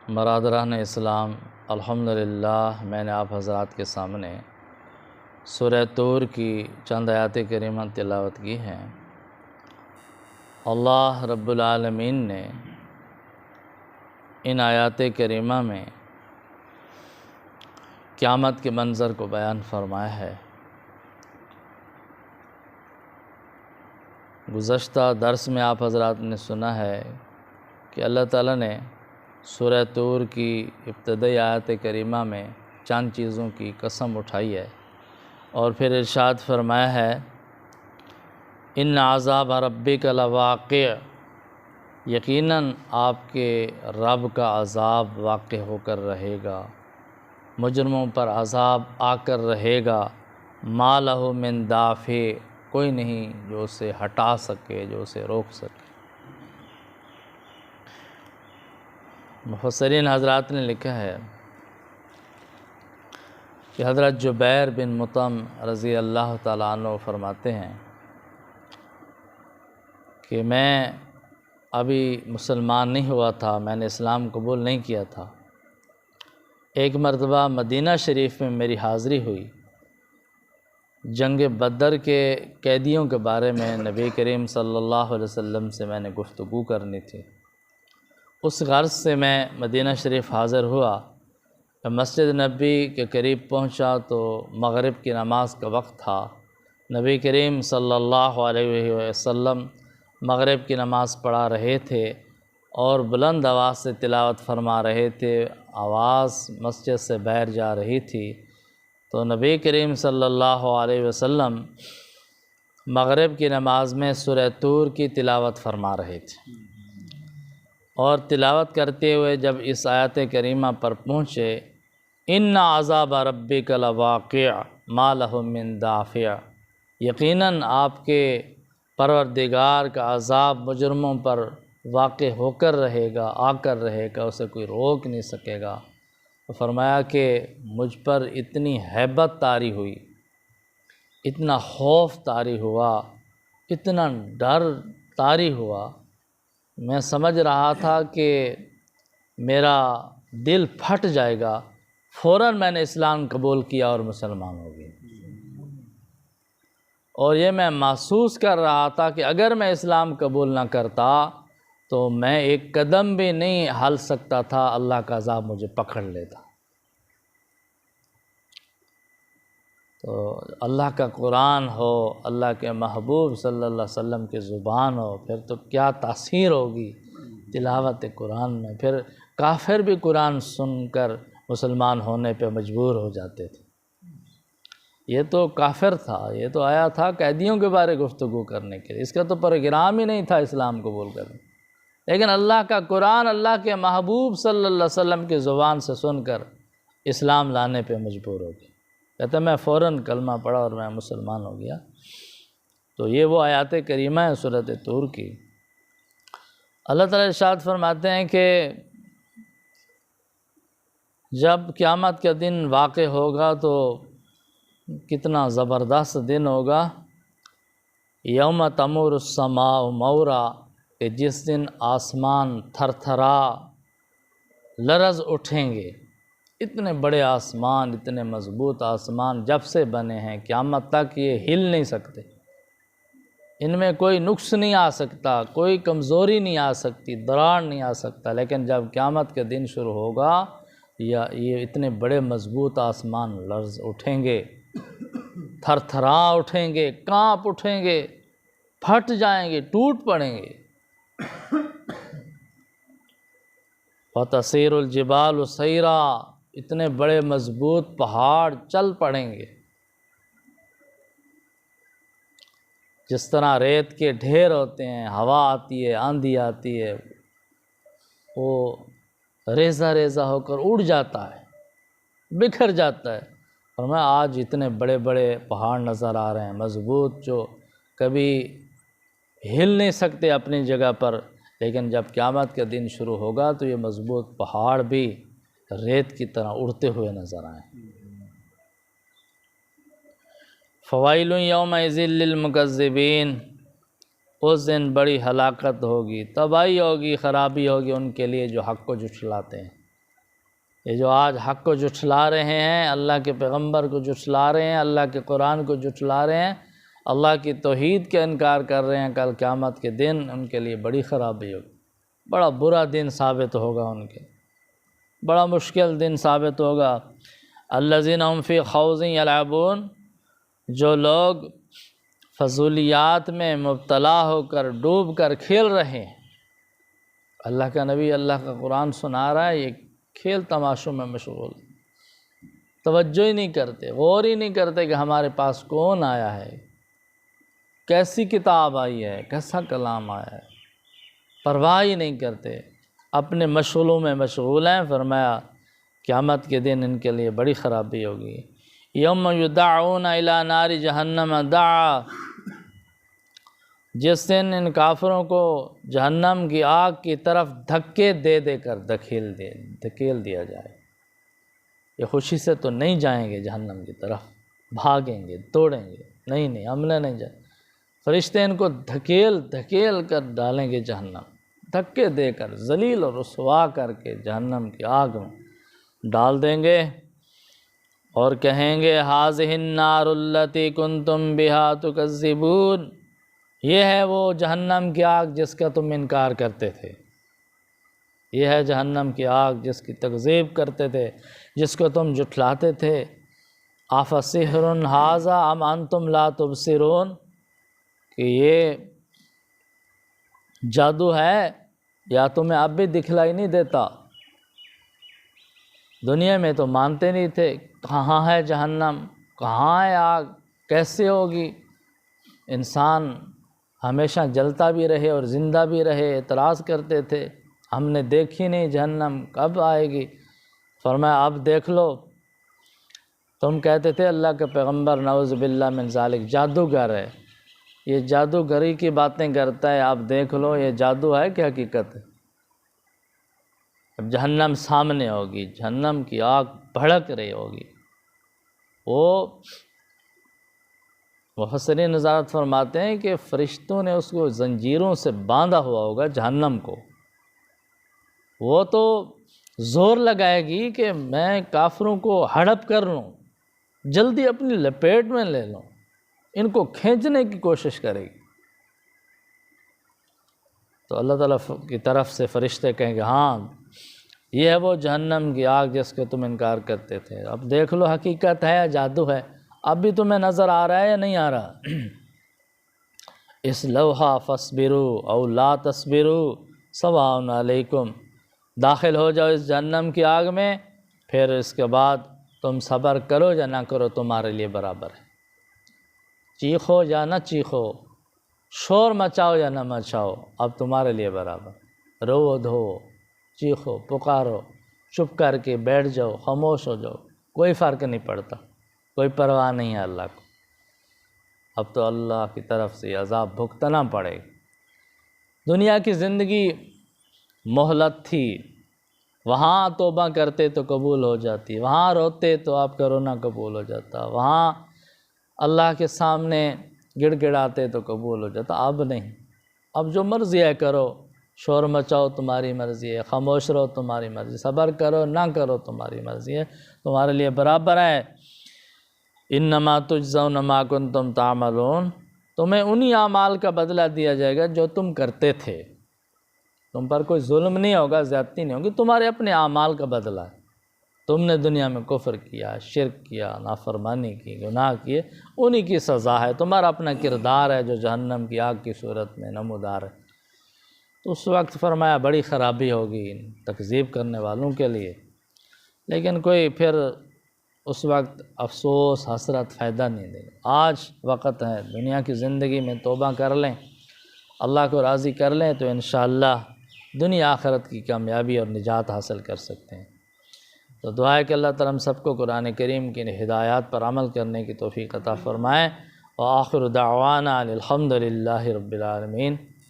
برادران اسلام، الحمدللہ میں نے آپ حضرات کے سامنے سورہ طور کی چند آیات کریمہ تلاوت کی ہیں۔ اللہ رب العالمین نے ان آیات کریمہ میں قیامت کے منظر کو بیان فرمایا ہے۔ گزشتہ درس میں آپ حضرات نے سنا ہے کہ اللہ تعالیٰ نے سورہ طور کی ابتدائی آیات کریمہ میں چند چیزوں کی قسم اٹھائی ہے اور پھر ارشاد فرمایا ہے، ان عذاب ربک لواقع، یقیناً آپ کے رب کا عذاب واقع ہو کر رہے گا، مجرموں پر عذاب آ کر رہے گا، ما لہ من دافع، کوئی نہیں جو اسے ہٹا سکے، جو اسے روک سکے۔ مفسرین حضرات نے لکھا ہے کہ حضرت جبیر بن مطعم رضی اللہ تعالیٰ عنہ فرماتے ہیں کہ میں ابھی مسلمان نہیں ہوا تھا، میں نے اسلام قبول نہیں کیا تھا۔ ایک مرتبہ مدینہ شریف میں میری حاضری ہوئی، جنگ بدر کے قیدیوں کے بارے میں نبی کریم صلی اللہ علیہ وسلم سے میں نے گفتگو کرنی تھی۔ اس غرض سے میں مدینہ شریف حاضر ہوا۔ مسجد نبی کے قریب پہنچا تو مغرب کی نماز کا وقت تھا۔ نبی کریم صلی اللہ علیہ وسلم مغرب کی نماز پڑھا رہے تھے اور بلند آواز سے تلاوت فرما رہے تھے، آواز مسجد سے باہر جا رہی تھی۔ تو نبی کریم صلی اللہ علیہ وسلم مغرب کی نماز میں سورہ طور کی تلاوت فرما رہے تھے اور تلاوت کرتے ہوئے جب اس آیت کریمہ پر پہنچے، ان عذاب ربک لواقع ما لہ من دافع، یقیناً آپ کے پروردگار کا عذاب مجرموں پر واقع ہو کر رہے گا، آ کر رہے گا، اسے کوئی روک نہیں سکے گا۔ تو فرمایا کہ مجھ پر اتنی ہیبت طاری ہوئی، اتنا خوف طاری ہوا، اتنا ڈر طاری ہوا، میں سمجھ رہا تھا کہ میرا دل پھٹ جائے گا۔ فوراً میں نے اسلام قبول کیا اور مسلمان ہو گیا، اور یہ میں محسوس کر رہا تھا کہ اگر میں اسلام قبول نہ کرتا تو میں ایک قدم بھی نہیں ہل سکتا تھا، اللہ کا عذاب مجھے پکڑ لیتا۔ تو اللہ کا قرآن ہو، اللہ کے محبوب صلی اللہ علیہ وسلم کی زبان ہو، پھر تو کیا تاثیر ہوگی تلاوت قرآن میں۔ پھر کافر بھی قرآن سن کر مسلمان ہونے پہ مجبور ہو جاتے تھے۔ یہ تو کافر تھا، یہ تو آیا تھا قیدیوں کے بارے گفتگو کرنے کے لیے، اس کا تو پروگرام ہی نہیں تھا اسلام قبول کرنے۔ لیکن اللہ کا قرآن اللہ کے محبوب صلی اللہ علیہ وسلم کی زبان سے سن کر اسلام لانے پہ مجبور ہو گیا۔ کہتا میں فوراً کلمہ پڑھا اور میں مسلمان ہو گیا۔ تو یہ وہ آیات کریمہ ہے سورۃ طور کی۔ اللہ تعالیٰ ارشاد فرماتے ہیں کہ جب قیامت کا دن واقع ہوگا تو کتنا زبردست دن ہوگا۔ یوم تمور السماء مورا، کہ جس دن آسمان تھر تھرا لرز اٹھیں گے۔ اتنے بڑے آسمان، اتنے مضبوط آسمان جب سے بنے ہیں قیامت تک یہ ہل نہیں سکتے، ان میں کوئی نقص نہیں آ سکتا، کوئی کمزوری نہیں آ سکتی، دراڑ نہیں آ سکتا۔ لیکن جب قیامت کے دن شروع ہوگا یا یہ اتنے بڑے مضبوط آسمان لرز اٹھیں گے، تھر تھرا اٹھیں گے، کانپ اٹھیں گے، پھٹ جائیں گے، ٹوٹ پڑیں گے۔ وَتَسِيرُ الْجِبَالُ سَيْرًا، اتنے بڑے مضبوط پہاڑ چل پڑیں گے۔ جس طرح ریت کے ڈھیر ہوتے ہیں، ہوا آتی ہے، آندھی آتی ہے، وہ ریزہ ریزہ ہو کر اڑ جاتا ہے، بکھر جاتا ہے۔ اور میں آج اتنے بڑے بڑے پہاڑ نظر آ رہے ہیں مضبوط، جو کبھی ہل نہیں سکتے اپنی جگہ پر، لیکن جب قیامت کا دن شروع ہوگا تو یہ مضبوط پہاڑ بھی ریت کی طرح اڑتے ہوئے نظر آئیں۔ فوائل یومئذ للمکذبین، اس دن بڑی ہلاکت ہوگی، تباہی ہوگی، خرابی ہوگی ان کے لیے جو حق کو جھٹلاتے ہیں۔ یہ جو آج حق کو جھٹلا رہے ہیں، اللہ کے پیغمبر کو جھٹلا رہے ہیں، اللہ کے قرآن کو جھٹلا رہے ہیں، اللہ کی توحید کا انکار کر رہے ہیں، کل قیامت کے دن ان کے لیے بڑی خرابی ہوگی، بڑا برا دن ثابت ہوگا ان کے، بڑا مشکل دن ثابت ہوگا۔ الذین هم فی خوض یلعبون، جو لوگ فضولیات میں مبتلا ہو کر ڈوب کر کھیل رہے ہیں، اللہ کا نبی اللہ کا قرآن سنا رہا ہے، یہ کھیل تماشوں میں مشغول، توجہ ہی نہیں کرتے، غور ہی نہیں کرتے کہ ہمارے پاس کون آیا ہے، کیسی کتاب آئی ہے، کیسا کلام آیا ہے، پرواہ ہی نہیں کرتے، اپنے مشغولوں میں مشغول ہیں۔ فرمایا قیامت کے دن ان کے لیے بڑی خرابی ہوگی۔ یوم یدعون الی نار جہنم دعا، جس دن ان کافروں کو جہنم کی آگ کی طرف دھکے دے دے کر دھکیل دیا جائے۔ یہ خوشی سے تو نہیں جائیں گے جہنم کی طرف، بھاگیں گے، دوڑیں گے، نہیں ہم نے نہیں جائیں، فرشتے ان کو دھکیل کر ڈالیں گے جہنم، دھکے دے کر ذلیل اور رسوا کر کے جہنم کی آگ میں ڈال دیں گے، اور کہیں گے ھذہ النار التی کنتم بہا تکذبون، یہ ہے وہ جہنم کی آگ جس کا تم انکار کرتے تھے، یہ ہے جہنم کی آگ جس کی تکذیب کرتے تھے، جس کو تم جھٹلاتے تھے۔ افسحر ھذا ام انتم لا تبصرون، کہ یہ جادو ہے یا تمہیں اب بھی دکھلائی نہیں دیتا؟ دنیا میں تو مانتے نہیں تھے، کہاں ہے جہنم، کہاں ہے آگ، کیسے ہوگی، انسان ہمیشہ جلتا بھی رہے اور زندہ بھی رہے، اعتراض کرتے تھے، ہم نے دیکھی نہیں جہنم، کب آئے گی؟ فرمایا اب دیکھ لو، تم کہتے تھے اللہ کے پیغمبر نعوذ باللہ من ذالک جادوگر ہے، یہ جادوگری کی باتیں کرتا ہے، آپ دیکھ لو یہ جادو ہے کہ حقیقت ہے؟ اب جہنم سامنے ہوگی، جہنم کی آگ بھڑک رہی ہوگی، وہ مفسرین نظارت فرماتے ہیں کہ فرشتوں نے اس کو زنجیروں سے باندھا ہوا ہوگا جہنم کو، وہ تو زور لگائے گی کہ میں کافروں کو ہڑپ کر لوں، جلدی اپنی لپیٹ میں لے لوں، ان کو کھینچنے کی کوشش کرے گی۔ تو اللہ تعالیٰ کی طرف سے فرشتے کہیں گے ہاں یہ ہے وہ جہنم کی آگ جس کو تم انکار کرتے تھے، اب دیکھ لو حقیقت ہے یا جادو ہے، اب بھی تمہیں نظر آ رہا ہے یا نہیں آ رہا؟ اصلوہا فاصبروا او لا تصبروا سواء علیکم، داخل ہو جاؤ اس جہنم کی آگ میں، پھر اس کے بعد تم صبر کرو یا نہ کرو تمہارے لیے برابر ہے، چیخو یا نہ چیخو، شور مچاؤ یا نہ مچاؤ، اب تمہارے لیے برابر، رو دھو، چیخو، پکارو، چپ کر کے بیٹھ جاؤ، خاموش ہو جاؤ، کوئی فرق نہیں پڑتا، کوئی پرواہ نہیں ہے اللہ کو، اب تو اللہ کی طرف سے عذاب بھگتنا پڑے گا۔ دنیا کی زندگی مہلت تھی، وہاں توبہ کرتے تو قبول ہو جاتی، وہاں روتے تو آپ کا رونا قبول ہو جاتا، وہاں اللہ کے سامنے گڑ گڑاتے تو قبول ہو جاتا، اب نہیں، اب جو مرضی ہے کرو، شور مچاؤ تمہاری مرضی ہے، خاموش رہو تمہاری مرضی، صبر کرو نہ کرو تمہاری مرضی ہے، تمہارے لیے برابر ہے۔ انما تجزون ما کنتم تعملون، تمہیں انہی اعمال کا بدلہ دیا جائے گا جو تم کرتے تھے، تم پر کوئی ظلم نہیں ہوگا، زیادتی نہیں ہوگی، تمہارے اپنے اعمال کا بدلہ ہے، تم نے دنیا میں کفر کیا، شرک کیا، نافرمانی کی، گناہ کیے، انہی کی سزا ہے، تمہارا اپنا کردار ہے جو جہنم کی آگ کی صورت میں نمودار ہے۔ تو اس وقت فرمایا بڑی خرابی ہوگی ان تکذیب کرنے والوں کے لیے، لیکن کوئی پھر اس وقت افسوس حسرت فائدہ نہیں دے گا۔ آج وقت ہے، دنیا کی زندگی میں توبہ کر لیں، اللہ کو راضی کر لیں تو انشاءاللہ دنیا آخرت کی کامیابی اور نجات حاصل کر سکتے ہیں۔ تو دعا ہے کہ اللہ تعالیٰ ہم سب کو قرآن کریم کی ہدایات پر عمل کرنے کی توفیق عطا فرمائے۔ وآخر دعوانا الحمد للہ رب العالمین۔